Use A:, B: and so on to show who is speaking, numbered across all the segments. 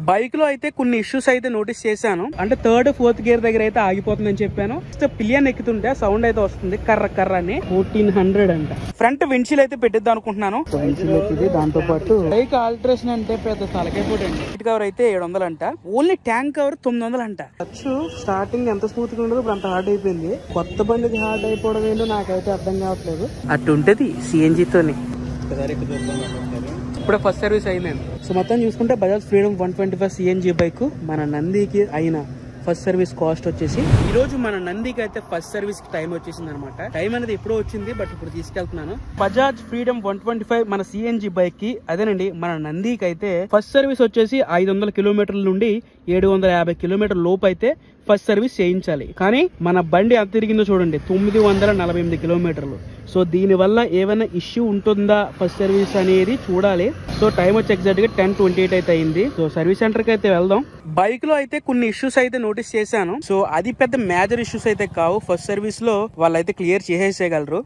A: Bike లో అయితే కొన్ని ఇష్యూస్ అయితే నోటీస్ చేశాను. అంటే థర్డ్ ఫోర్త్ గేర్ దగ్గర అయితే ఆగిపోతుందని చెప్పాను. పిలియన్ ఎక్కుతుంటే సౌండ్ అయితే వస్తుంది కర్ర కర్ర అని. 1400 అంట. ఫ్రంట్ విండ్షీల్ అయితే పెట్టిద్దాం అనుకుంటున్నాను. దాంతో పాటు బైక్ ఆల్టరేషన్ అంటే పెద్ద తలకైపోయి సీట్ కవర్ అయితే 700 అంట. ఓన్లీ ట్యాంక్ కవర్ 900 అంట. స్టార్టింగ్ ఎంత స్మూత్ గా ఉండదు, ఇప్పుడు అంత హార్డ్ అయిపోయింది. కొత్త బండికి హార్డ్ అయిపోవడం ఏంటో నాకైతే అర్థం కావట్లేదు. అటు ఉంటది సిఎన్జి తోని. ఇప్పుడు ఫస్ట్ సర్వీస్ అయిందండి. సో మొత్తం చూసుకుంటే బజాజ్ ఫ్రీడమ్ 125 సిఎన్జి బైక్ మన నందికి అయిన ఫస్ట్ సర్వీస్ కాస్ట్ వచ్చేసి ఈ రోజు మన నందికి అయితే ఫస్ట్ సర్వీస్ కి టైం వచ్చేసింది అనమాట. టైం అనేది ఎప్పుడో వచ్చింది, బట్ ఇప్పుడు తీసుకెళ్తున్నాను. బజాజ్ ఫ్రీడమ్ 125 మన సిఎన్జి బైక్ కి అదేనండి మన నందికి అయితే ఫస్ట్ సర్వీస్ వచ్చేసి 500 కిలోమీటర్ల నుండి 750 కిలోమీటర్ల లోపు అయితే ఫస్ట్ సర్వీస్ చేయించాలి. కానీ మన బండి ఎంత తిరిగిందో చూడండి, 948 కిలోమీటర్లు. సో దీని వల్ల ఏమైనా ఇష్యూ ఉంటుందా ఫస్ట్ సర్వీస్ అనేది చూడాలి. సో టైం వచ్చి ఎగ్జాక్ట్ గా 10:28 అయితే అయింది. సో సర్వీస్ సెంటర్ కి అయితే వెళ్దాం. బైక్ లో అయితే కొన్ని ఇష్యూస్ అయితే నోటీస్ చేశాను. సో అది పెద్ద మేజర్ ఇష్యూస్ అయితే కావు. ఫస్ట్ సర్వీస్ లో వాళ్ళైతే క్లియర్ చేసేయగలరు.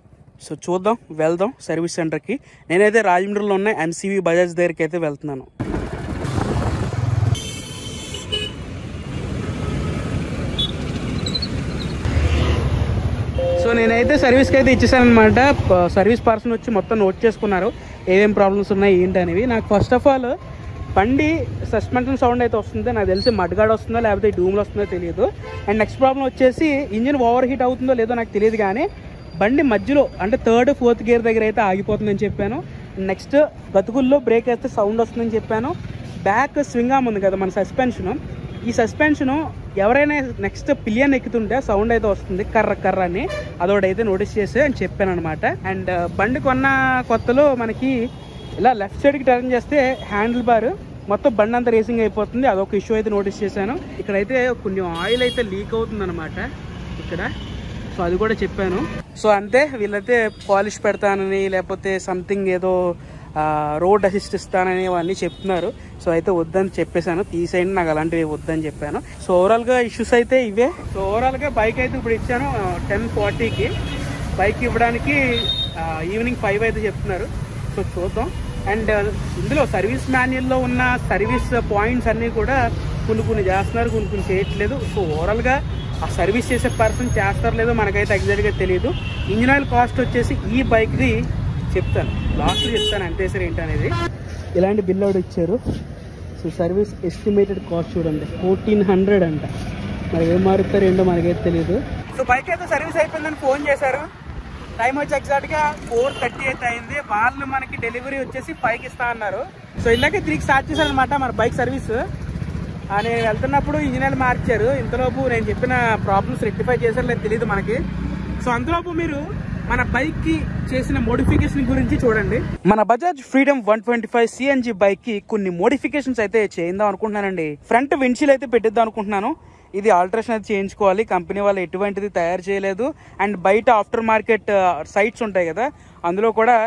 A: సో చూద్దాం, వెళ్దాం సర్వీస్ సెంటర్ కి. నేనైతే రాజమండ్రిలో ఉన్న ఎంసీవీ బజాజ్ దగ్గరికి అయితే వెళ్తున్నాను. సో నేనైతే సర్వీస్కి అయితే ఇచ్చేసాను అనమాట. సర్వీస్ పర్సన్ వచ్చి మొత్తం నోట్ చేసుకున్నారు ఏమేమి ప్రాబ్లమ్స్ ఉన్నాయి ఏంటి అనేవి. నాకు ఫస్ట్ ఆఫ్ ఆల్ బండి సస్పెన్షన్ సౌండ్ అయితే వస్తుంది. నాకు తెలిసి మడ్గాడ్ వస్తుందో లేకపోతే డూమ్లో వస్తుందో తెలియదు. అండ్ నెక్స్ట్ ప్రాబ్లం వచ్చేసి ఇంజిన్ ఓవర్ హీట్ అవుతుందో లేదో నాకు తెలియదు, కానీ బండి మధ్యలో అంటే థర్డ్ ఫోర్త్ గేర్ దగ్గర అయితే ఆగిపోతుందని చెప్పాను. నెక్స్ట్ గతుకుల్లో బ్రేక్ వేస్తే సౌండ్ వస్తుందని చెప్పాను. బ్యాక్ స్వింగ్ ఆర్మ్ ఉంది కదా మన సస్పెన్షన్, ఈ సస్పెన్షన్ ఎవరైనా నెక్స్ట్ పిలియన్ ఎక్కుతుంటే సౌండ్ అయితే వస్తుంది కర్ర కర్ర అని. అదొకటైతే నోటీస్ చేసి అని చెప్పాను అనమాట. అండ్ బండి కొన్న కొత్తలో మనకి ఇలా లెఫ్ట్ సైడ్కి టర్న్ చేస్తే హ్యాండిల్ బార్ మొత్తం బండి అంతా రేసింగ్ అయిపోతుంది. అదొక ఇష్యూ అయితే నోటీస్ చేశాను. ఇక్కడైతే కొంచెం ఆయిల్ అయితే లీక్ అవుతుంది అనమాట ఇక్కడ. సో అది కూడా చెప్పాను. సో అంతే, వీళ్ళైతే పాలిష్ పెడతానని లేకపోతే సంథింగ్ ఏదో రోడ్ అసిస్ట్ ఇస్తానని అవన్నీ చెప్తున్నారు. సో అయితే వద్దని చెప్పేశాను, తీసేయండి నాకు అలాంటివి వద్దని చెప్పాను. సో ఓవరాల్ గా ఇష్యూస్ అయితే ఇవే. సో ఓవరాల్ గా బైక్ అయితే ఇప్పుడు ఇచ్చాను 10:40కి. బైక్ ఇవ్వడానికి ఈవినింగ్ 5 అయితే చెప్తున్నారు. సో చూద్దాం. అండ్ ఇందులో సర్వీస్ మాన్యువల్లో ఉన్న సర్వీస్ పాయింట్స్ అన్నీ కూడా కొన్ని చేస్తున్నారు, కొన్ని చేయట్లేదు. సో ఓవరాల్ గా ఆ సర్వీస్ చేసే పర్సన్ చేస్తారో లేదో మనకైతే ఎగ్జాక్ట్ గా తెలియదు. ఇంజిన్ ఆయిల్ కాస్ట్ వచ్చేసి ఈ బైక్ ది చెప్తాను, లాస్ట్ చెప్తాను అంతే సార్ ఏంటి అనేది. ఇలాంటి బిల్ అవుట్ ఇచ్చారు. సో సర్వీస్ ఎస్టిమేటెడ్ కాస్ట్ చూడండి 1400 అంట. మరి ఏం మారుతారు ఏంటో మనకైతే తెలియదు. సో బైక్ అయితే సర్వీస్ అయిపోయిందని ఫోన్ చేశారు. టైం వచ్చి ఎగ్జాక్ట్ గా 4:30 అయితే అయింది. వాళ్ళు మనకి డెలివరీ వచ్చేసి 5కి ఇస్తా అన్నారు. సో ఇలాగే 3కి స్టార్ట్ చేశారు అనమాట మన బైక్ సర్వీస్. నేను వెళ్తున్నప్పుడు ఇంజిన్ ఆయిల్ మార్చారు. ఇంతలోపు నేను చెప్పిన ప్రాబ్లమ్స్ రెక్టిఫై చేశారు లేదు తెలియదు మనకి. సో అంతలోపు మీరు మన బైక్ కి చేసిన మోడిఫికేషన్ గురించి చూడండి. మన బజాజ్ ఫ్రీడమ్ 125 సిఎన్జి బైక్ కి కొన్ని మోడిఫికేషన్స్ అయితే చేద్దాం అనుకుంటున్నానండి. ఫ్రంట్ విండ్షీల్ అయితే పెట్టిద్దాం అనుకుంటున్నాను. ఇది ఆల్టరేషన్ అయితే చేయించుకోవాలి. కంపెనీ వాళ్ళు ఎటువంటిది తయారు చేయలేదు. అండ్ బయట ఆఫ్టర్ మార్కెట్ సైట్స్ ఉంటాయి కదా, అందులో కూడా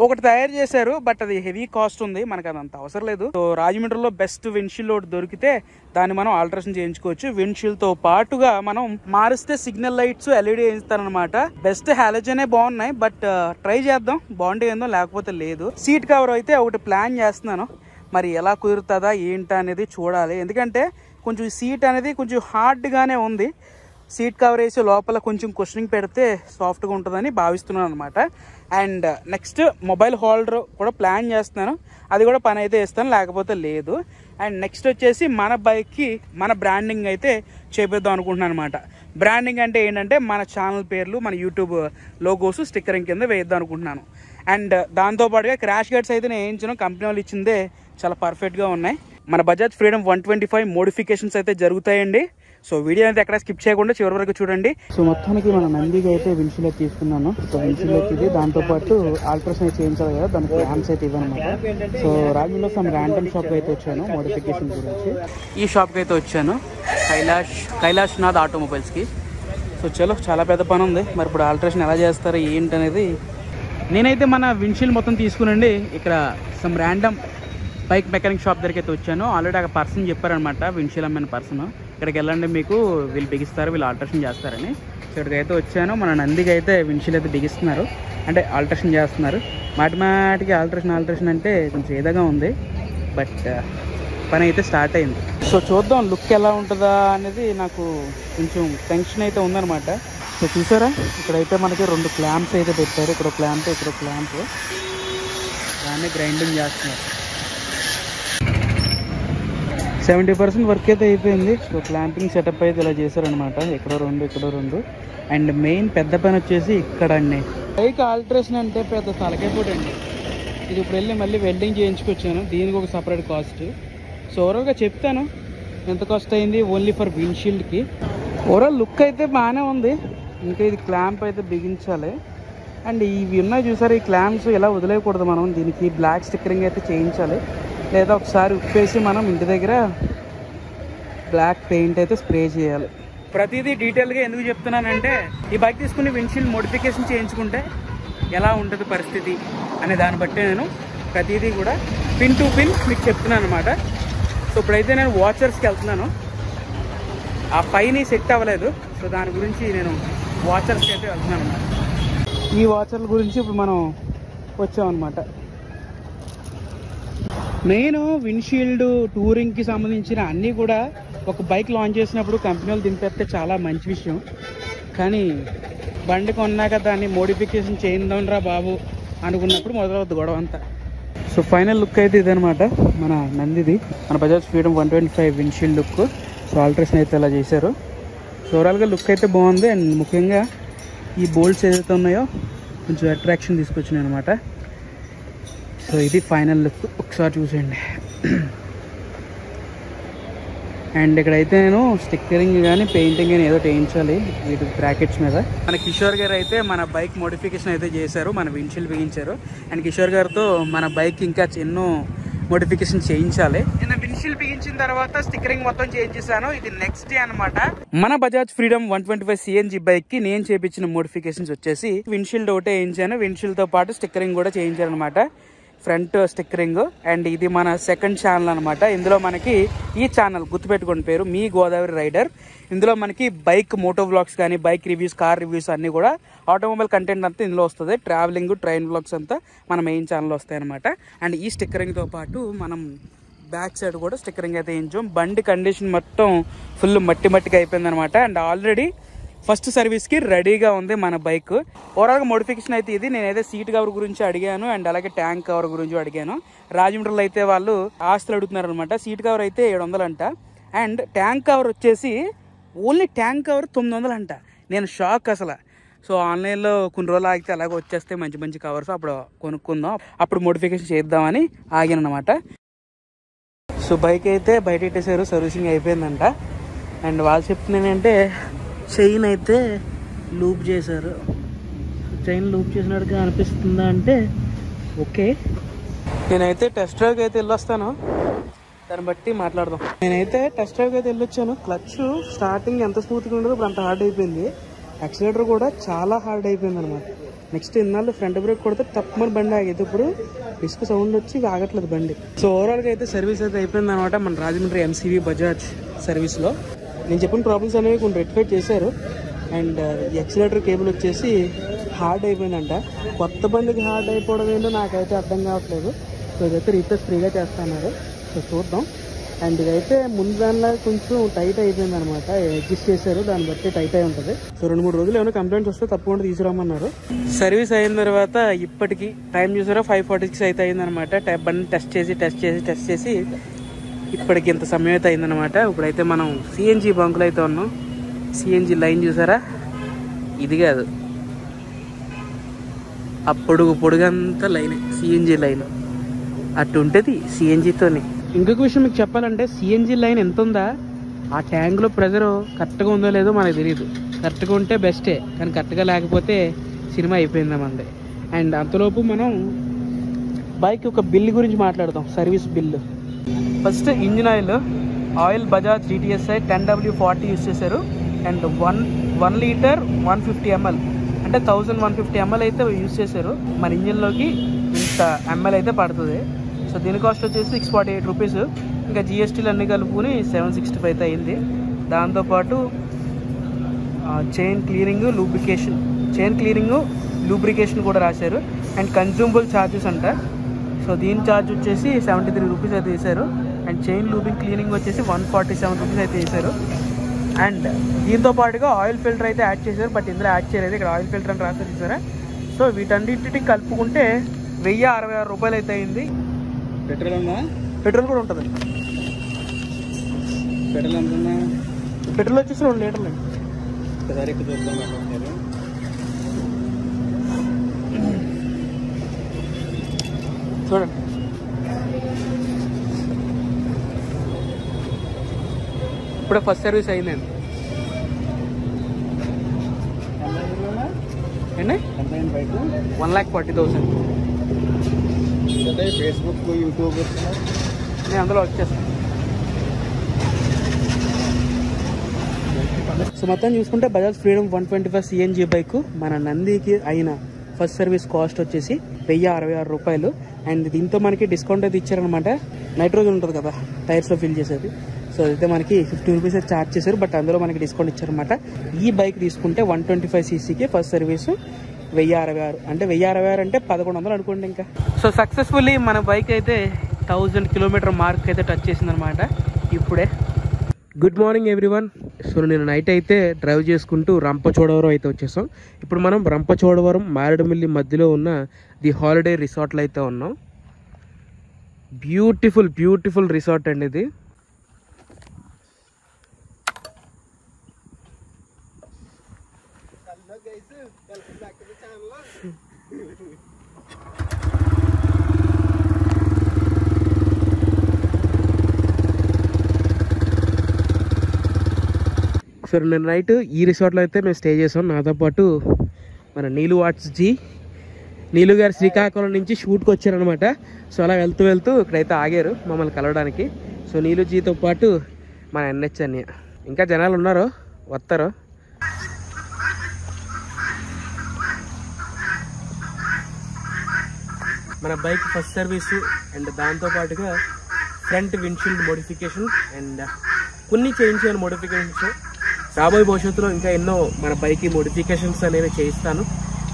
A: ఒకటి తయారు చేశారు, బట్ అది హెవీ కాస్ట్ ఉంది, మనకు అదంత అవసరం లేదు. సో రాజమండ్రిలో బెస్ట్ విండ్షీల్డ్ ఒకటి దొరికితే దాన్ని మనం ఆల్టరేషన్ చేయించుకోవచ్చు. విండ్షీల్డ్ తో పాటుగా మనం మారిస్తే సిగ్నల్ లైట్స్ ఎల్ఈడి వేయిస్తారనమాట. బెస్ట్ హాలోజనే బాగున్నాయి, బట్ ట్రై చేద్దాం బాగుంటే ఏందో లేకపోతే లేదు. సీట్ కవర్ అయితే ఒకటి ప్లాన్ చేస్తున్నాను, మరి ఎలా కుదురుతుందా ఏంటా అనేది చూడాలి. ఎందుకంటే కొంచెం సీట్ అనేది కొంచెం హార్డ్ గానే ఉంది. సీట్ కవర్ వేసి లోపల కొంచెం కుషనింగ్ పెడితే సాఫ్ట్గా ఉంటుందని భావిస్తున్నాను అనమాట. అండ్ నెక్స్ట్ మొబైల్ హోల్డర్ కూడా ప్లాన్ చేస్తున్నాను, అది కూడా పని అయితే ఇస్తాను లేకపోతే లేదు. అండ్ నెక్స్ట్ వచ్చేసి మన బైక్కి మన బ్రాండింగ్ అయితే చేపిద్దాం అనుకుంటున్నాను అనమాట. బ్రాండింగ్ అంటే ఏంటంటే మన ఛానల్ పేర్లు, మన యూట్యూబ్ లోగోస్ స్టిక్కరింగ్ కింద వేద్దాం అనుకుంటున్నాను. అండ్ దాంతోపాటుగా క్రాష్ గార్డ్స్ అయితే నేను వేయించాను, కంపెనీ వాళ్ళు ఇచ్చిందే చాలా పర్ఫెక్ట్గా ఉన్నాయి. మన బజాజ్ ఫ్రీడమ్ 125 మోడిఫికేషన్స్ అయితే జరుగుతాయండి. సో వీడియో అయితే ఎక్కడ స్కిప్ చేయకుండా చివరి వరకు చూడండి. సో మొత్తానికి మన నందికి అయితే విండ్షీల్డ్ అయితే తీసుకున్నాను. సో విండ్షీల్డ్ అయితే దాంతోపాటు ఆల్ట్రేషన్ అయితే చేయించాలి కదా, దానికి ల్యాంప్స్ అయితే ఇవ్వనమాట. సో రాజమండ్రిలో సమ్ ర్యాండమ్ షాప్కి అయితే వచ్చాను మోడిఫికేషన్ గురించి. ఈ షాప్కి అయితే వచ్చాను, కైలాష్ నాథ్ ఆటోమొబైల్స్కి. సో చలో చాలా పెద్ద పని ఉంది, మరి ఇప్పుడు ఆల్ట్రేషన్ ఎలా చేస్తారు ఏంటి అనేది. నేనైతే మన విండ్షీల్డ్ మొత్తం తీసుకునండి ఇక్కడ some random bike mechanic shop దగ్గరికి అయితే వచ్చాను. ఆల్రెడీ ఆ పర్సన్ చెప్పారనమాట, విండ్షీల్డ్ అమ్మిన పర్సన్, ఇక్కడికి వెళ్ళండి మీకు వీళ్ళు బిగిస్తారు, వీళ్ళు ఆల్టరేషన్ చేస్తారని. సో ఇక్కడికి అయితే వచ్చాను. మన నందికి అయితే విండ్షీల్డ్ అయితే బిగిస్తున్నారు, అంటే ఆల్టరేషన్ చేస్తున్నారు. మాటికి ఆల్టరేషన్ అంటే కొంచెం ఏదగా ఉంది, బట్ పని అయితే స్టార్ట్ అయింది. సో చూద్దాం లుక్ ఎలా ఉంటుందా అనేది నాకు కొంచెం టెన్షన్ అయితే ఉందన్నమాట. సో చూసారా ఇక్కడైతే మనకి 2 క్లాంప్స్ అయితే పెట్టారు. ఇక్కడ క్లాంప్, ఇక్కడ క్లాంప్. దాన్ని గ్రైండింగ్ చేస్తున్నారు. 70% వర్క్ అయితే అయిపోయింది. సో క్లాంపింగ్ సెటప్ అయితే ఇలా చేశారనమాట. ఇక్కడ 2, ఇక్కడ 2. అండ్ మెయిన్ పెద్ద పని వచ్చేసి ఇక్కడ అండి. బైక్ ఆల్టరేషన్ అంటే పెద్ద తలకైపోటు అండి. ఇది ఇప్పుడు వెళ్ళి మళ్ళీ వెల్డింగ్ చేయించుకొచ్చాను. దీనికి ఒక సపరేట్ కాస్ట్. సో ఓవరాల్గా చెప్తాను ఎంత కాస్ట్ అయింది ఓన్లీ ఫర్ విండ్షీల్డ్కి. ఓవరాల్ లుక్ అయితే బాగానే ఉంది. ఇంకా ఇది క్లాంప్ అయితే బిగించాలి. అండ్ ఇవి ఉన్నాయి చూసారు, ఈ క్లాంప్స్ ఇలా వదిలేయకూడదు. మనం దీనికి బ్లాక్ స్టిక్కరింగ్ అయితే చేయించాలి. లేదా ఒకసారి ఉప్పేసి మనం ఇంటి దగ్గర బ్లాక్ పెయింట్ అయితే స్ప్రే చేయాలి. ప్రతిదీ డీటెయిల్గా ఎందుకు చెప్తున్నానంటే ఈ బైక్ తీసుకుని విండ్షీల్డ్ మోడిఫికేషన్ చేయించుకుంటే ఎలా ఉంటుంది పరిస్థితి అనే దాన్ని బట్టి నేను ప్రతిదీ కూడా పిన్ టు పిన్ మీకు చెప్తున్నాను అనమాట. సో ఇప్పుడైతే నేను వాచర్స్కి వెళ్తున్నాను. ఆ పైని సెట్ అవ్వలేదు. సో దాని గురించి నేను వాచర్స్కి అయితే వెళ్తున్నాను అనమాట. ఈ వాచర్ల గురించి ఇప్పుడు మనం వచ్చామన్నమాట. నేను విండ్షీల్డ్ టూరింగ్కి సంబంధించిన అన్నీ కూడా ఒక బైక్ లాంచ్ చేసినప్పుడు కంపెనీలు దింపేస్తే చాలా మంచి విషయం. కానీ బండి కొన్నాక దాన్ని మోడిఫికేషన్ చేయిందాం రా బాబు అనుకున్నప్పుడు మొదలవుద్ది గొడవ అంతా. సో ఫైనల్ లుక్ అయితే ఇదనమాట మన నందిది, మన Bajaj freedom 125 windshield look. So alteration అయితే ఇలా చేశారు. సో ఓవరాల్గా లుక్ అయితే బాగుంది. అండ్ ముఖ్యంగా ఈ బోల్ట్స్ ఏదైతే ఉన్నాయో కొంచెం అట్రాక్షన్ తీసుకొచ్చినాయి అనమాట. సో ఇది ఫైనల్ లుక్, ఒకసారి చూసేయండి. అండ్ ఇక్కడైతే నేను స్టిక్కరింగ్ కానీ పెయింటింగ్ కానీ ఏదో వేయించాలి వీటి బ్రాకెట్స్ మీద. మన కిషోర్ గారు అయితే మన బైక్ మోడిఫికేషన్ అయితే చేశారు, మన విండ్షీల్డ్ బిగించారు. అండ్ కిషోర్ గారితో మన బైక్ ఇంకా ఎన్నో మోడిఫికేషన్ చేయించాలి. నేను విండ్షీల్డ్ బిగించిన తర్వాత స్టిక్కరింగ్ మొత్తం చేంజ్ చేశాను. ఇది నెక్స్ట్ డే అనమాట. మన బజాజ్ ఫ్రీడమ్ 125 CNG బైక్ కి నేను చేయించిన మోడిఫికేషన్స్ వచ్చేసి విండ్షీల్డ్ ఒకటే వేయించాను. విండ్షీల్డ్ తో పాటు స్టిక్కరింగ్ కూడా చేయించాను అనమాట, ఫ్రంట్ స్టిక్కరింగ్. అండ్ ఇది మన సెకండ్ ఛానల్ అనమాట. ఇందులో మనకి ఈ ఛానల్ గుర్తుపెట్టుకుని పేరు మీ గోదావరి రైడర్. ఇందులో మనకి బైక్ మోటో వ్లాగ్స్ కానీ బైక్ రివ్యూస్, కార్ రివ్యూస్ అన్నీ కూడా ఆటోమొబైల్ కంటెంట్ అంతా ఇందులో వస్తుంది. ట్రావెలింగ్, ట్రైన్ వ్లాగ్స్ అంతా మన మెయిన్ ఛానల్లో వస్తాయి అనమాట. అండ్ ఈ స్టిక్కరింగ్తో పాటు మనం బ్యాక్ సైడ్ కూడా స్టిక్కరింగ్ అయితే వేయించాం. బండి కండిషన్ మొత్తం ఫుల్ మట్టిగా అయిపోయింది అనమాట. అండ్ ఆల్రెడీ ఫస్ట్ సర్వీస్కి రెడీగా ఉంది మన బైక్. ఓవరాల్గా మోడిఫికేషన్ అయితే ఇది. నేనైతే సీట్ కవర్ గురించి అడిగాను అండ్ అలాగే ట్యాంక్ కవర్ గురించి అడిగాను. రాజమండ్రిలో అయితే వాళ్ళు ఆస్తులు అడుగుతున్నారు అనమాట. సీట్ కవర్ అయితే 700 అంట. అండ్ ట్యాంక్ కవర్ వచ్చేసి ఓన్లీ ట్యాంక్ కవర్ 900 అంట. నేను షాక్ అసలు. సో ఆన్లైన్లో కొన్ని రోజులు ఆగితే అలాగే వచ్చేస్తే మంచి కవర్స్ అప్పుడు కొనుక్కుందాం, అప్పుడు మోడిఫికేషన్ చేద్దామని ఆగాను అనమాట. సో బైక్ అయితే బయట పెట్టేశారు, సర్వీసింగ్ అయిపోయిందంట. అండ్ వాళ్ళు చెప్తున్నానంటే చైన్ అయితే లూప్ చేశారు. చైన్ లూప్ చేసినట్టుగా అనిపిస్తుందా అంటే ఓకే. నేనైతే టెస్ట్ డ్రైవ్కి అయితే వెళ్ళొస్తాను, దాన్ని బట్టి మాట్లాడదాం. నేనైతే టెస్ట్ డ్రైవ్కి అయితే వెళ్ళొచ్చాను. క్లచ్ స్టార్టింగ్ ఎంత స్మూత్గా ఉండదో ఇప్పుడు అంత హార్డ్ అయిపోయింది. యాక్సిలేటర్ కూడా చాలా హార్డ్ అయిపోయింది అనమాట. నెక్స్ట్ ఇన్నాళ్ళు ఫ్రంట్ బ్రేక్ కొడితే తప్పమని బండి ఆగేది, ఇప్పుడు డిస్క్ సౌండ్ వచ్చి ఆగట్లేదు బండి. సో ఓవరాల్గా అయితే సర్వీస్ అయితే అయిపోయింది అనమాట మన రాజమండ్రి MCV బజాజ్ సర్వీస్లో. నేను చెప్పిన ప్రాబ్లమ్స్ అనేవి కొన్ని రెక్టిఫై చేశారు. అండ్ యాక్సిలేటర్ కేబుల్ వచ్చేసి హార్డ్ అయిపోయిందంట. కొత్త బండికి హార్డ్ అయిపోవడం ఏంటో నాకైతే అర్థం కావట్లేదు. సో ఇదైతే రీప్లేస్ ఫ్రీగా చేస్తున్నారు. సో చూద్దాం. అండ్ ఇదైతే ముందు దానిలా కొంచెం టైట్ అయిపోయింది అనమాట, అడ్జస్ట్ చేశారు, దాన్ని బట్టి టైట్ అయి ఉంటుంది. సో 2-3 రోజులు ఏమైనా కంప్లైంట్స్ వస్తే తప్పకుండా తీసుకురామన్నారు. సర్వీస్ అయిన తర్వాత ఇప్పటికి టైం చూసారా 5:46 అయితే అయిందనమాట. బండి టెస్ట్ చేసి ఇప్పటికి ఇంత సమయం అయితే అయిందనమాట. ఇప్పుడైతే మనం CNG బంకులు అయితే ఉన్నాం. CNG లైన్ చూసారా, ఇది కాదు ఆ పొడుగంతా లైన్ CNG లైన్ అటు ఉంటుంది CNGతోనే. ఇంకొక విషయం మీకు చెప్పాలంటే CNG లైన్ ఎంత ఉందా, ఆ ట్యాంక్లో ప్రెజర్ కరెక్ట్గా ఉందో లేదో మనకు తెలియదు. కరెక్ట్గా ఉంటే బెస్టే, కానీ కరెక్ట్గా లేకపోతే సినిమా అయిపోయిందా మనది. అండ్ అంతలోపు మనం బైక్ యొక్క బిల్ గురించి మాట్లాడదాం. Service bill first. Engine oil Bajaj GTSI 10W40 use చేశారు. అండ్ 1 లీటర్ 150 ml అంటే 1150 ml అయితే యూస్ చేశారు. మన ఇంజిన్లోకి ఇంత ml అయితే పడుతుంది. సో దీని కాస్ట్ వచ్చేసి 648 రూపీస్. ఇంకా GSTలు అన్నీ కలుపుకుని 765 అయితే అయింది. దాంతోపాటు చైన్ క్లీనింగ్ లూబ్రికేషన్ కూడా రాశారు. అండ్ కన్జ్యూమబుల్ ఛార్జెస్ అంట. సో దీని ఛార్జ్ వచ్చేసి 73 రూపీస్ అయితే వేశారు. అండ్ చైన్ లూబింగ్ క్లీనింగ్ వచ్చేసి 147 రూపీస్ అయితే వేశారు. అండ్ దీంతో పాటుగా ఆయిల్ ఫిల్టర్ అయితే యాడ్ చేశారు, బట్ ఇందులో యాడ్ చేయలేదు, ఇక్కడ ఆయిల్ ఫిల్టర్ అని రాసి చూసారా. సో వీటన్నింటికి కలుపుకుంటే 1066 రూపాయలు అయితే అయింది.
B: పెట్రోల్ ఉందా?
A: పెట్రోల్ కూడా ఉంటుంది.
B: పెట్రోల్ ఎంత?
A: పెట్రోల్ వచ్చేసి 2 లీటర్లు అండి.
B: ఒకసారి ఎక్కువ చూద్దాం.
A: చూడండి, ఇప్పుడే ఫస్ట్ సర్వీస్ అయిందండి. ఏంటి? 1,40,000.
B: ఫేస్బుక్, యూట్యూబ్
A: నేను అందులో వచ్చేస్తాను. సో మొత్తం చూసుకుంటే బజాజ్ ఫ్రీడమ్ 125 CNG బైక్ మన నందికి అయిన ఫస్ట్ సర్వీస్ కాస్ట్ వచ్చేసి 1066 రూపాయలు. అండ్ దీంతో మనకి డిస్కౌంట్ అయితే ఇచ్చారనమాట. నైట్రోజన్ ఉంటుంది కదా టైర్స్లో ఫిల్ చేసేది, సో అయితే మనకి 50 రూపీస్ అయితే ఛార్జ్ చేశారు, బట్ అందులో మనకి డిస్కౌంట్ ఇచ్చారనమాట. ఈ బైక్ తీసుకుంటే 125 cc ఫస్ట్ సర్వీసు 1066, అంటే 1066 అంటే 1100 అనుకోండి ఇంకా. సో సక్సెస్ఫుల్లీ మన బైక్ అయితే 1000 కిలోమీటర్ మార్క్ అయితే టచ్ చేసిందనమాట ఇప్పుడే. Good morning everyone. సో నేను నైట్ అయితే డ్రైవ్ చేసుకుంటూ రంపచోడవరం అయితే వచ్చేసాం. ఇప్పుడు మనం రంపచోడవరం మారేడుమిల్లి మధ్యలో ఉన్న ది హాలిడే రిసార్ట్లో అయితే ఉన్నాం. బ్యూటిఫుల్ బ్యూటిఫుల్ రిసార్ట్ అండి ఇది. సో నేను నైట్ ఈ రిసార్ట్లో అయితే మేము స్టే చేసాం. నాతో పాటు మన నీలు వాట్స్ జీ, నీలు గారు శ్రీకాకుళం నుంచి షూట్కి వచ్చారనమాట. సో అలా వెళ్తూ వెళ్తూ ఇక్కడైతే ఆగారు మమ్మల్ని కలవడానికి. సో నీలు జీతో పాటు మన NH అన్నయ్య, ఇంకా జనాలు ఉన్నారు, వస్తారు. మన బైక్ ఫస్ట్ సర్వీసు అండ్ దాంతోపాటుగా ఫ్రంట్ విండ్షీల్డ్ మోడిఫికేషన్ అండ్ కొన్ని చేయించాను మోడిఫికేషన్స్. రాబోయే భవిష్యత్తులో ఇంకా ఎన్నో మన బైక్ మోడిఫికేషన్స్ అనేవి చేయిస్తాను.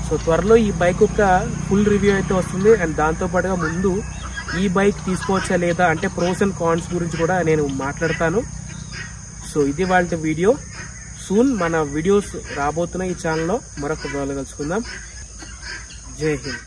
A: సో త్వరలో ఈ బైక్ యొక్క ఫుల్ రివ్యూ అయితే వస్తుంది. అండ్ దాంతోపాటుగా ముందు ఈ బైక్ తీసుకోవచ్చా లేదా అంటే ప్రోస్ అండ్ కాన్స్ గురించి కూడా నేను మాట్లాడతాను. సో ఇది వాళ్ళ వీడియో. సూన్ మన వీడియోస్ రాబోతున్న ఈ ఛానల్లో మరొక వీడియోలో కలుసుకుందాం. జై హింద్.